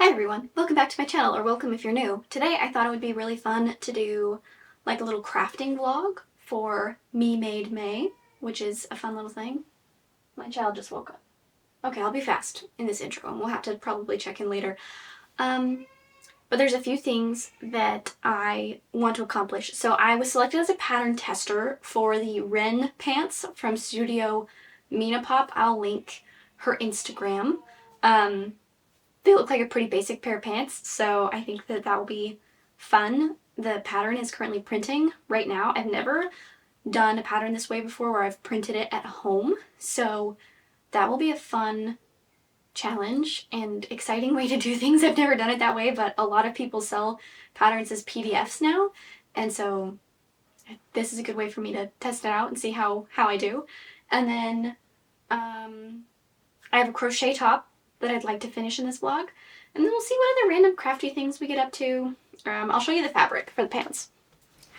Hi everyone, welcome back to my channel, or welcome if you're new. Today I thought it would be really fun to do like a little crafting vlog for Me Made May, which is a fun little thing. My child just woke up. Okay, I'll be fast in this intro and we'll have to probably check in later. But there's a few things that I want to accomplish. So I was selected as a pattern tester for the Ren pants from Studio Mina Pop. I'll link her Instagram. They look like a pretty basic pair of pants, so I think that will be fun. The pattern is currently printing right now. I've never done a pattern this way before where I've printed it at home, so that will be a fun challenge and exciting way to do things. I've never done it that way, but a lot of people sell patterns as PDFs now, and so this is a good way for me to test it out and see how I do. And then I have a crochet top that I'd like to finish in this vlog, and then we'll see what other random crafty things we get up to. I'll show you the fabric for the pants.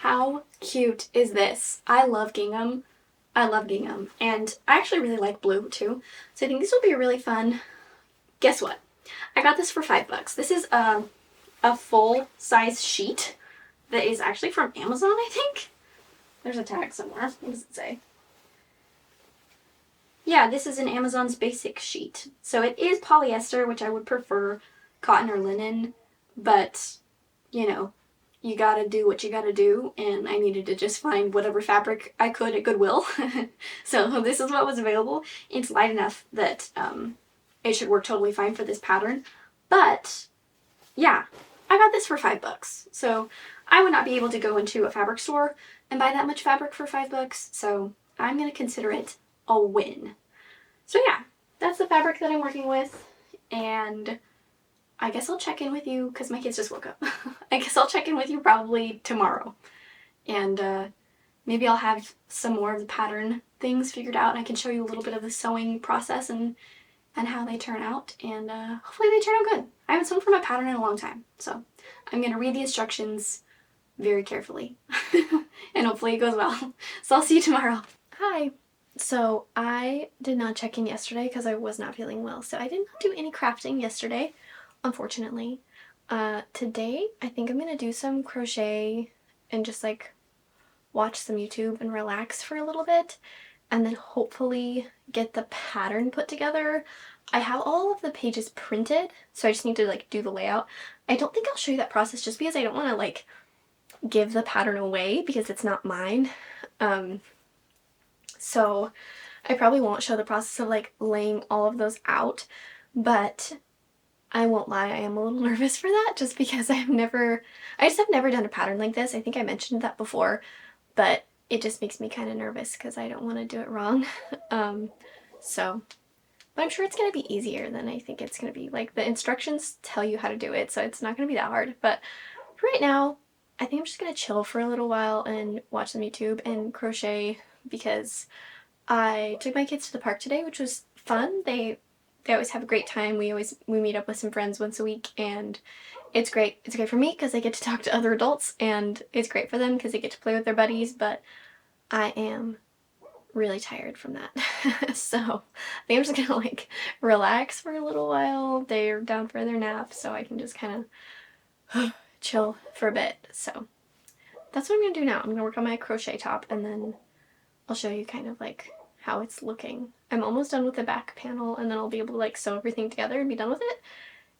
How cute is this? I love gingham. I love gingham, and I actually really like blue too, so I think this will be really fun. Guess what? I got this for $5. This is a full-size sheet that is actually from Amazon, I think. There's a tag somewhere. What does it say? Yeah, this is an Amazon's basic sheet. So it is polyester, which I would prefer cotton or linen, but, you know, you gotta do what you gotta do, and I needed to just find whatever fabric I could at Goodwill. So this is what was available. It's light enough that it should work totally fine for this pattern. But, yeah, I got this for $5. So I would not be able to go into a fabric store and buy that much fabric for $5, so I'm gonna consider it a win. So yeah, that's the fabric that I'm working with, and I guess I'll check in with you, because my kids just woke up. I guess I'll check in with you probably tomorrow, and maybe I'll have some more of the pattern things figured out, and I can show you a little bit of the sewing process and how they turn out, and hopefully they turn out good. I haven't sewn from a pattern in a long time, so I'm going to read the instructions very carefully, and hopefully it goes well. So I'll see you tomorrow. Hi. So I did not check in yesterday because I was not feeling well, so I did not do any crafting yesterday, unfortunately. Today I think I'm gonna do some crochet and just like watch some YouTube and relax for a little bit, and then hopefully get the pattern put together. I have all of the pages printed, so I just need to like do the layout. I don't think I'll show you that process just because I don't want to like give the pattern away because it's not mine. So I probably won't show the process of like laying all of those out, but I won't lie, I am a little nervous for that just because I just have never done a pattern like this. I think I mentioned that before, but it just makes me kind of nervous because I don't want to do it wrong. But I'm sure it's going to be easier than I think it's going to be. Like, the instructions tell you how to do it, so it's not going to be that hard. But for right now, I think I'm just going to chill for a little while and watch some YouTube and crochet, because I took my kids to the park today, which was fun. They always have a great time. We meet up with some friends once a week, and it's great. It's great for me because I get to talk to other adults, and it's great for them because they get to play with their buddies, but I am really tired from that. So I think I'm just gonna like relax for a little while. They're down for their nap, so I can just kind of chill for a bit. So that's what I'm gonna do now. I'm gonna work on my crochet top, and then I'll show you kind of like how it's looking. I'm almost done with the back panel, and then I'll be able to like sew everything together and be done with it.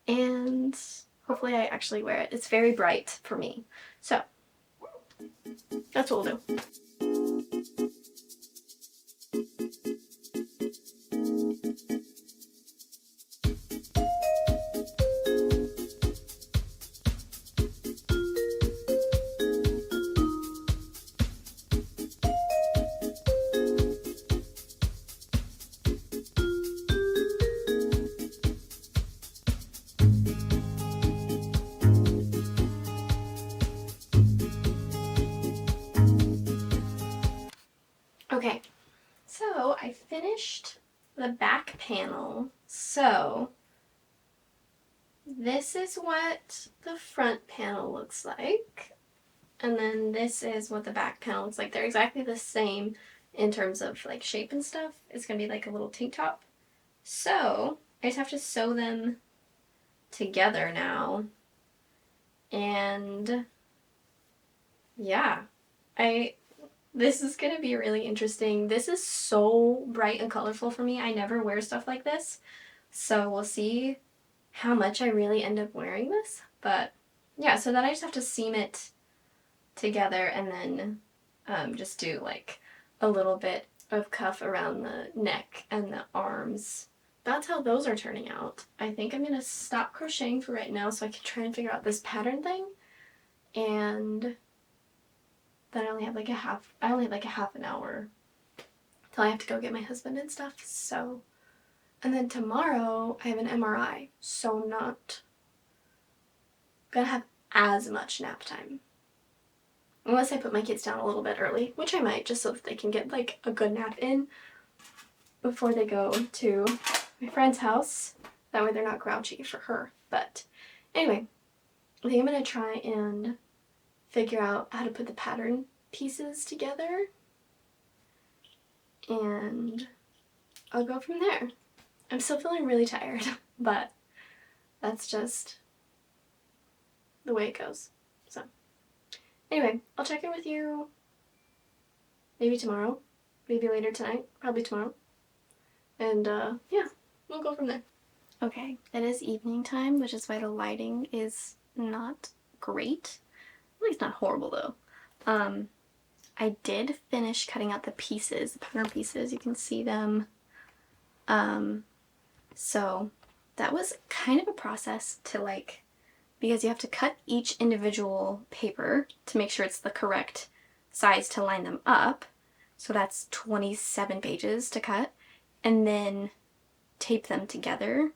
And hopefully I actually wear it. It's very bright for me. So that's what we'll do. Okay, so I finished the back panel. So this is what the front panel looks like, and then this is what the back panel looks like. They're exactly the same in terms of like shape and stuff. It's gonna be like a little tank top. So I just have to sew them together now. And yeah, this is gonna be really interesting. This is so bright and colorful for me. I never wear stuff like this. So we'll see how much I really end up wearing this. But yeah, so then I just have to seam it together and then just do like a little bit of cuff around the neck and the arms. That's how those are turning out. I think I'm gonna stop crocheting for right now so I can try and figure out this pattern thing. And then I only have like a half an hour till I have to go get my husband and stuff. So, and then tomorrow I have an MRI, so I'm not gonna have as much nap time. Unless I put my kids down a little bit early, which I might, just so that they can get like a good nap in before they go to my friend's house. That way they're not grouchy for her. But anyway, I think I'm gonna try and figure out how to put the pattern pieces together, and I'll go from there. I'm still feeling really tired, but that's just the way it goes. So anyway, I'll check in with you maybe tomorrow, maybe later tonight, probably tomorrow. And yeah, we'll go from there. Okay, it is evening time, which is why the lighting is not great. At least not horrible though. I did finish cutting out the pieces, the pattern pieces. You can see them. So that was kind of a process to like, because you have to cut each individual paper to make sure it's the correct size to line them up. So that's 27 pages to cut, and then tape them together.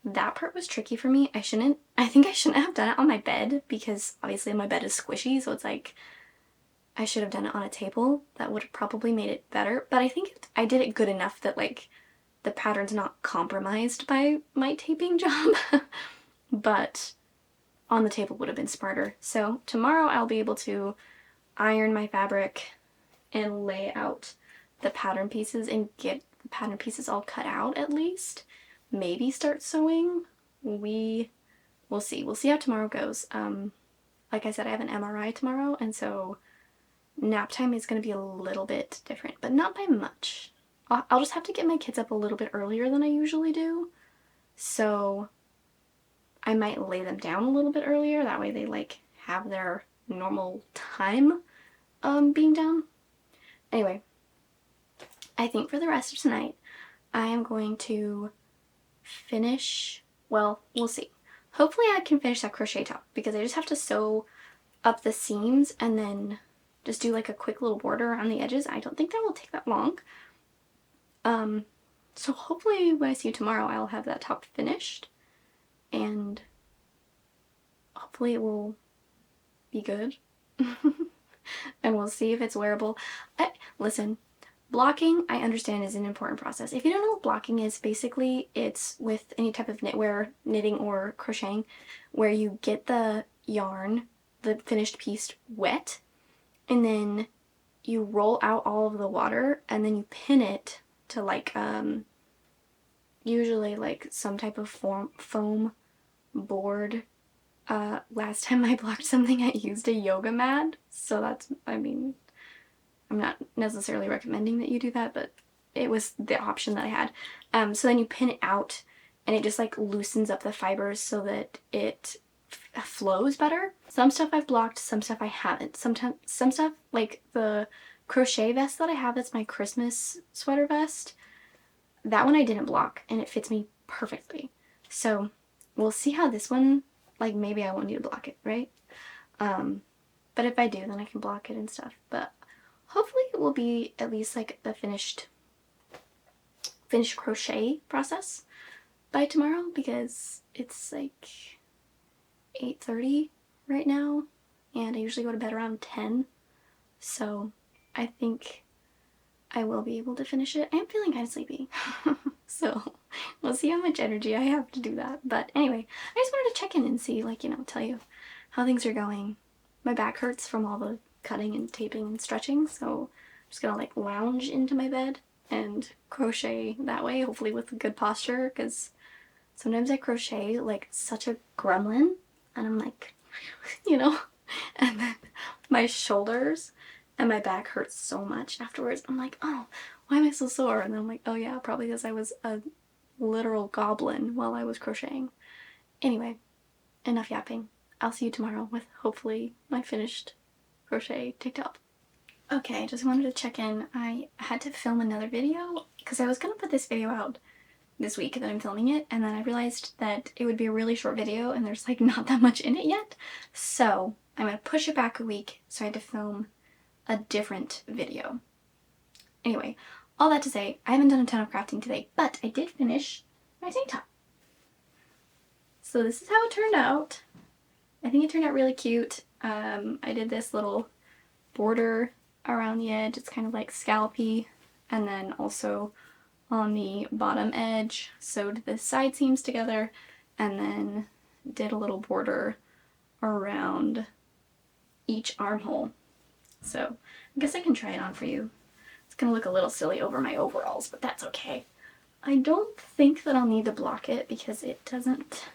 That part was tricky for me. I think I shouldn't have done it on my bed, because obviously my bed is squishy, so it's like I should have done it on a table. That would have probably made it better, but I think I did it good enough that like the pattern's not compromised by my taping job. But on the table would have been smarter. So tomorrow I'll be able to iron my fabric and lay out the pattern pieces and get the pattern pieces all cut out at least. Maybe start sewing. We'll see. We'll see how tomorrow goes. Like I said, I have an MRI tomorrow, and so nap time is going to be a little bit different, but not by much. I'll just have to get my kids up a little bit earlier than I usually do. So I might lay them down a little bit earlier. That way they like have their normal time being down. Anyway, I think for the rest of tonight, I am going to finish, well, we'll see. Hopefully I can finish that crochet top, because I just have to sew up the seams and then just do like a quick little border around the edges. I don't think that will take that long. So hopefully when I see you tomorrow, I'll have that top finished, and hopefully it will be good. And we'll see if it's wearable. Listen, blocking, I understand, is an important process. If you don't know what blocking is, basically it's with any type of knitwear, knitting or crocheting, where you get the yarn, the finished piece, wet, and then you roll out all of the water, and then you pin it to like usually like some type of foam board. Last time I blocked something, I used a yoga mat, so that's, I mean, I'm not necessarily recommending that you do that, but it was the option that I had. So then you pin it out, and it just like loosens up the fibers so that it flows better. Some stuff I've blocked, some stuff I haven't. Sometimes some stuff, like the crochet vest that I have, that's my Christmas sweater vest, that one I didn't block, and it fits me perfectly. So we'll see how this one, like maybe I won't need to block it, right? But if I do, then I can block it and stuff. But hopefully it will be at least like the finished crochet process by tomorrow, because it's like 8:30 right now, and I usually go to bed around 10. So I think I will be able to finish it. I'm feeling kind of sleepy. So we'll see how much energy I have to do that. But anyway, I just wanted to check in and see, like, you know, tell you how things are going. My back hurts from all the cutting and taping and stretching, so I'm just gonna like lounge into my bed and crochet that way, hopefully with good posture, because sometimes I crochet like such a gremlin, and I'm like, you know, and then my shoulders and my back hurt so much afterwards. I'm like, oh, why am I so sore? And then I'm like, oh yeah, probably because I was a literal goblin while I was crocheting. Anyway, enough yapping. I'll see you tomorrow with hopefully my finished crochet TikTok. Okay, just wanted to check in. I had to film another video because I was gonna put this video out this week that I'm filming it, and then I realized that it would be a really short video and there's like not that much in it yet. So I'm gonna push it back a week, so I had to film a different video. Anyway, all that to say, I haven't done a ton of crafting today, but I did finish my tank top. So this is how it turned out. I think it turned out really cute. I did this little border around the edge. It's kind of like scallopy, and then also on the bottom edge sewed the side seams together, and then did a little border around each armhole. So I guess I can try it on for you. It's gonna look a little silly over my overalls, but that's okay. I don't think that I'll need to block it because it doesn't,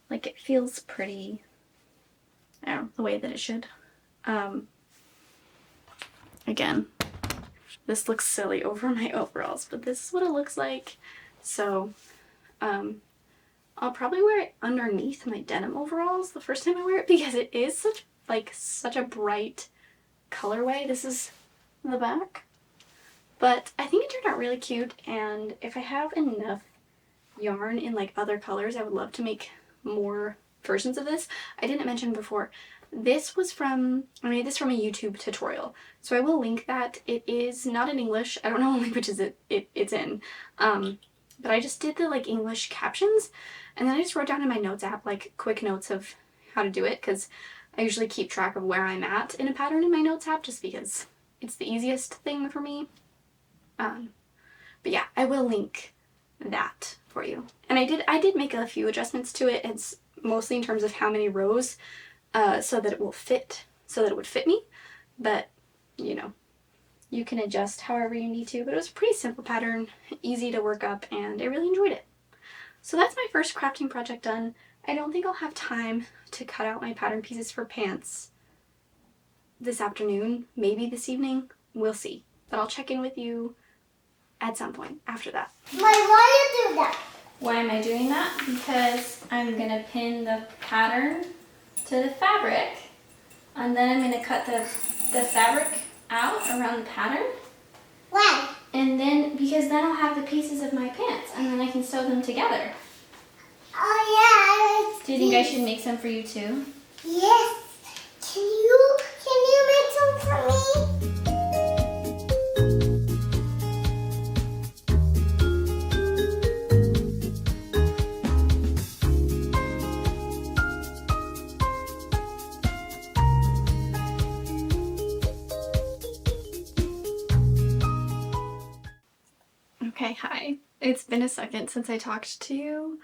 like, it feels pretty, I don't know, the way that it should. Again, this looks silly over my overalls, but this is what it looks like. So, I'll probably wear it underneath my denim overalls the first time I wear it because it is such a bright colorway. This is the back. But I think it turned out really cute, and if I have enough yarn in like other colors, I would love to make more versions of this. I didn't mention before, this was from, I made this from a YouTube tutorial, so I will link that. It is not in English. I don't know what languages it's in, but I just did the like English captions, and then I just wrote down in my notes app like quick notes of how to do it, because I usually keep track of where I'm at in a pattern in my notes app just because it's the easiest thing for me. But yeah, I will link that for you. And I did make a few adjustments to it. It's mostly in terms of how many rows, so that it would fit me. But, you know, you can adjust however you need to. But it was a pretty simple pattern, easy to work up, and I really enjoyed it. So that's my first crafting project done. I don't think I'll have time to cut out my pattern pieces for pants this afternoon, maybe this evening. We'll see. But I'll check in with you at some point after that. Why you do that? Why am I doing that? Because I'm going to pin the pattern to the fabric, and then I'm going to cut the fabric out around the pattern. Why? And then, because then I'll have the pieces of my pants, and then I can sew them together. Oh yeah. Do you think I should make some for you too? Yes. Can you make some for me? Okay, hi. It's been a second since I talked to you.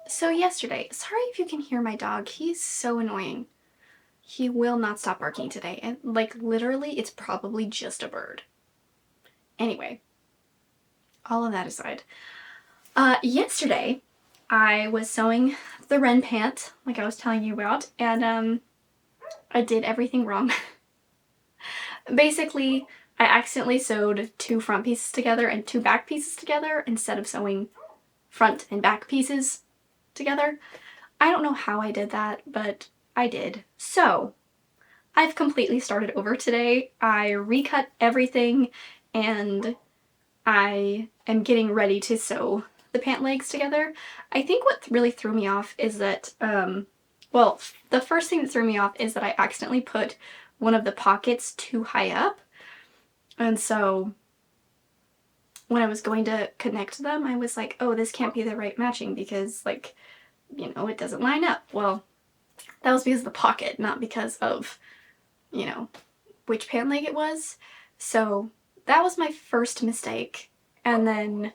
So yesterday, sorry if you can hear my dog. He's so annoying. He will not stop barking today. And like literally, it's probably just a bird. Anyway, all of that aside. Yesterday, I was sewing the Ren pant, like I was telling you about, and I did everything wrong. Basically, I accidentally sewed 2 front pieces together and 2 back pieces together instead of sewing front and back pieces together. I don't know how I did that, but I did. So, I've completely started over today. I recut everything, and I am getting ready to sew the pant legs together. I think what really threw me off is that, well, the first thing that threw me off is that I accidentally put one of the pockets too high up. And so when I was going to connect them, I was like, oh, this can't be the right matching because, like, you know, it doesn't line up. Well, that was because of the pocket, not because of, you know, which pant leg it was. So that was my first mistake. And then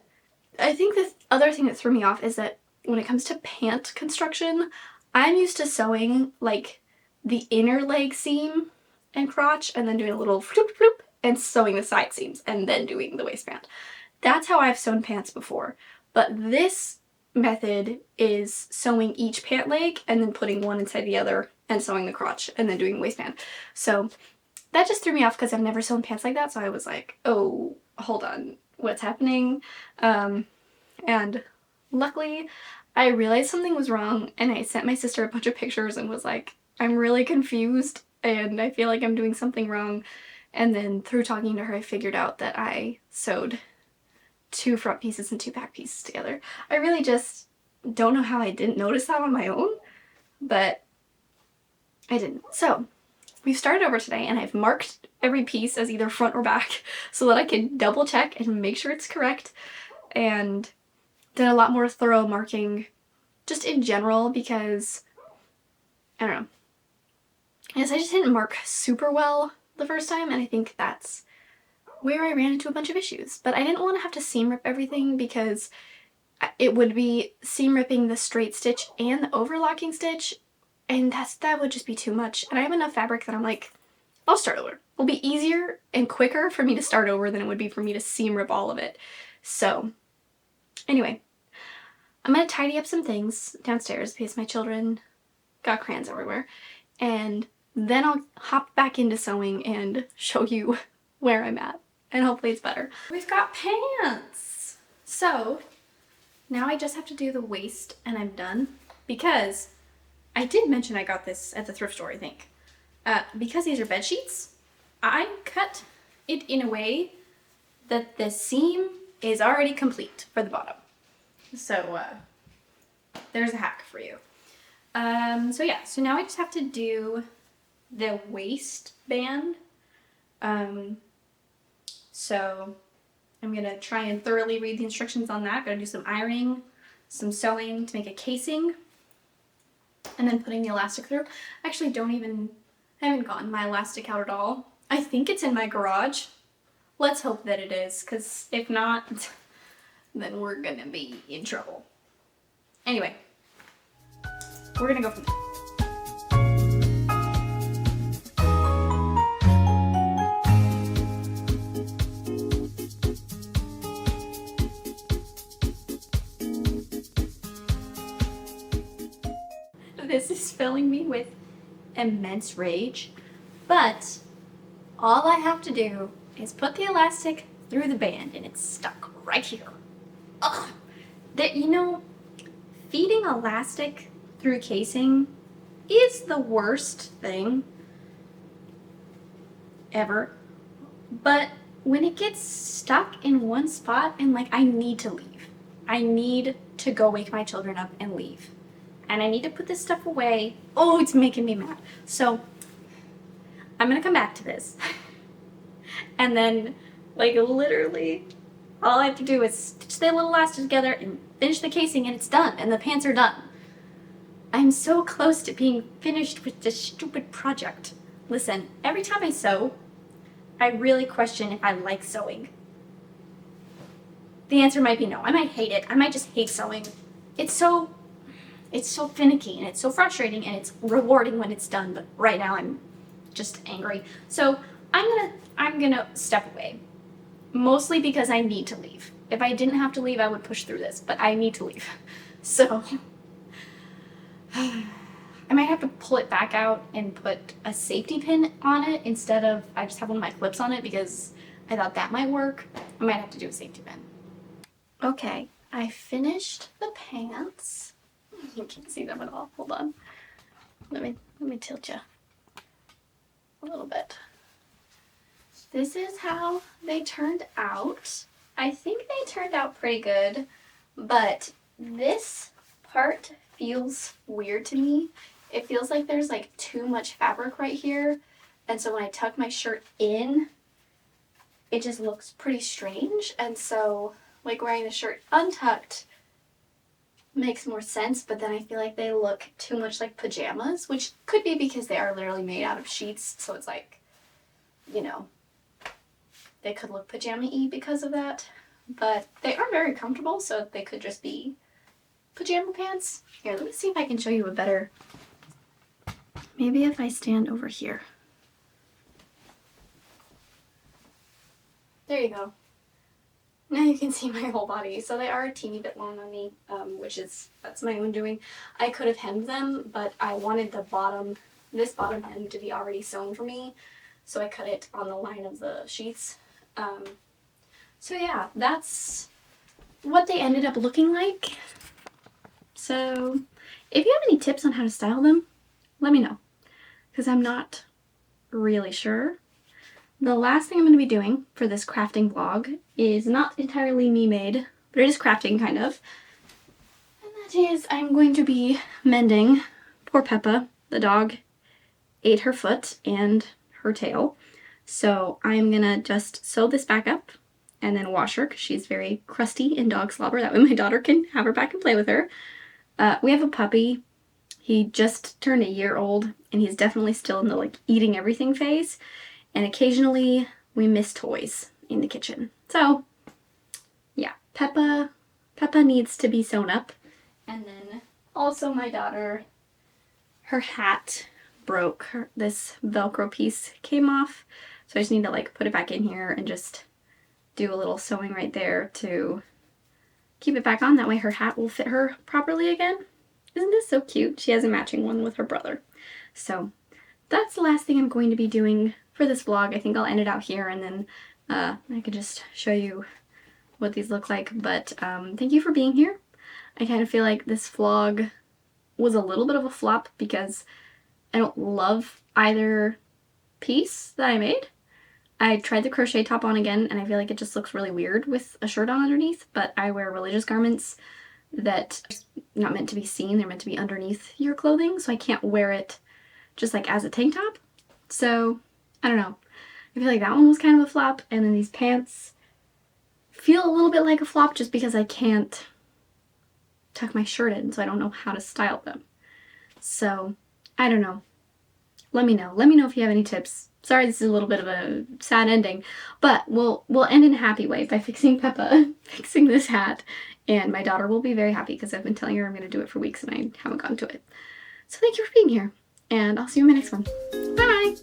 I think the other thing that threw me off is that when it comes to pant construction, I'm used to sewing, like, the inner leg seam and crotch and then doing a little floop floop and sewing the side seams and then doing the waistband. That's how I've sewn pants before. But this method is sewing each pant leg and then putting one inside the other and sewing the crotch and then doing the waistband. So that just threw me off because I've never sewn pants like that. So I was like, oh, hold on, what's happening? And luckily I realized something was wrong and I sent my sister a bunch of pictures and was like, I'm really confused and I feel like I'm doing something wrong. And then through talking to her, I figured out that I sewed 2 front pieces and 2 back pieces together. I really just don't know how I didn't notice that on my own, but I didn't. So we've started over today and I've marked every piece as either front or back so that I can double check and make sure it's correct, and did a lot more thorough marking just in general because, I don't know, I guess I just didn't mark super well the first time, and I think that's where I ran into a bunch of issues. But I didn't want to have to seam rip everything because it would be seam ripping the straight stitch and the overlocking stitch, and that would just be too much. And I have enough fabric that I'm like, I'll start over. It'll be easier and quicker for me to start over than it would be for me to seam rip all of it. So anyway, I'm gonna tidy up some things downstairs because my children got crayons everywhere, and then I'll hop back into sewing and show you where I'm at, and hopefully it's better. We've got pants! So now I just have to do the waist and I'm done, because I did mention I got this at the thrift store, I think. Because these are bed sheets, I cut it in a way that the seam is already complete for the bottom. So there's a hack for you. So yeah, so now I just have to do the waistband. So I'm gonna try and thoroughly read the instructions on that. Gotta do some ironing, some sewing to make a casing, and then putting the elastic through. I actually I haven't gotten my elastic out at all. I think it's in my garage. Let's hope that it is, because if not, then we're gonna be in trouble. Anyway, we're gonna go from there. This is filling me with immense rage, but all I have to do is put the elastic through the band and it's stuck right here. Ugh. Feeding elastic through casing is the worst thing ever, but when it gets stuck in one spot and I need to leave. I need to go wake my children up and leave. And I need to put this stuff away. Oh, it's making me mad. So I'm gonna come back to this. And then, literally, all I have to do is stitch the little elastic together and finish the casing and it's done. And the pants are done. I'm so close to being finished with this stupid project. Listen, every time I sew, I really question if I like sewing. The answer might be no. I might hate it. I might just hate sewing. It's so finicky and it's so frustrating and it's rewarding when it's done, but right now I'm just angry. So I'm gonna step away. Mostly because I need to leave. If I didn't have to leave, I would push through this, but I need to leave. So I might have to pull it back out and put a safety pin on it instead of, I just have one of my clips on it because I thought that might work. I might have to do a safety pin. Okay, I finished the pants. You can't see them at all. Hold on. Let me tilt you a little bit. This is how they turned out. I think they turned out pretty good, but this part feels weird to me. It feels like there's too much fabric right here, and so when I tuck my shirt in, it just looks pretty strange. And so wearing the shirt untucked makes more sense, but then I feel like they look too much like pajamas, which could be because they are literally made out of sheets, so it's they could look pajama-y because of that, but they are very comfortable, so they could just be pajama pants. Here, let me see if I can show you a better, maybe if I stand over here. There you go. now you can see my whole body. So they are a teeny bit long on me, that's my own doing. I could have hemmed them, but I wanted this bottom hem to be already sewn for me, so I cut it on the line of the sheaths. So yeah, that's what they ended up looking like. So if you have any tips on how to style them, let me know, because I'm not really sure. The last thing I'm going to be doing for this crafting vlog is not entirely me made, but it is crafting kind of. And that is I'm going to be mending poor Peppa. The dog ate her foot and her tail. So I'm going to just sew this back up and then wash her because she's very crusty in dog slobber. That way my daughter can have her back and play with her. We have a puppy. He just turned a year old and he's definitely still in the like eating everything phase. And occasionally we miss toys in the kitchen. So yeah, Peppa needs to be sewn up. And then also my daughter, her hat broke. This Velcro piece came off. So I just need to like put it back in here and just do a little sewing right there to keep it back on. That way her hat will fit her properly again. Isn't this so cute? She has a matching one with her brother. So that's the last thing I'm going to be doing for this vlog. I think I'll end it out here and then I could just show you what these look like. But thank you for being here. I kind of feel like this vlog was a little bit of a flop because I don't love either piece that I made. I tried the crochet top on again and I feel like it just looks really weird with a shirt on underneath, but I wear religious garments that are not meant to be seen. They're meant to be underneath your clothing, so I can't wear it just like as a tank top. So I don't know. I feel like that one was kind of a flop, and then these pants feel a little bit like a flop just because I can't tuck my shirt in, so I don't know how to style them. So I don't know. Let me know. Let me know if you have any tips. Sorry, this is a little bit of a sad ending, but we'll end in a happy way by fixing Peppa, fixing this hat, and my daughter will be very happy because I've been telling her I'm going to do it for weeks and I haven't gotten to it. So thank you for being here, and I'll see you in my next one. Bye!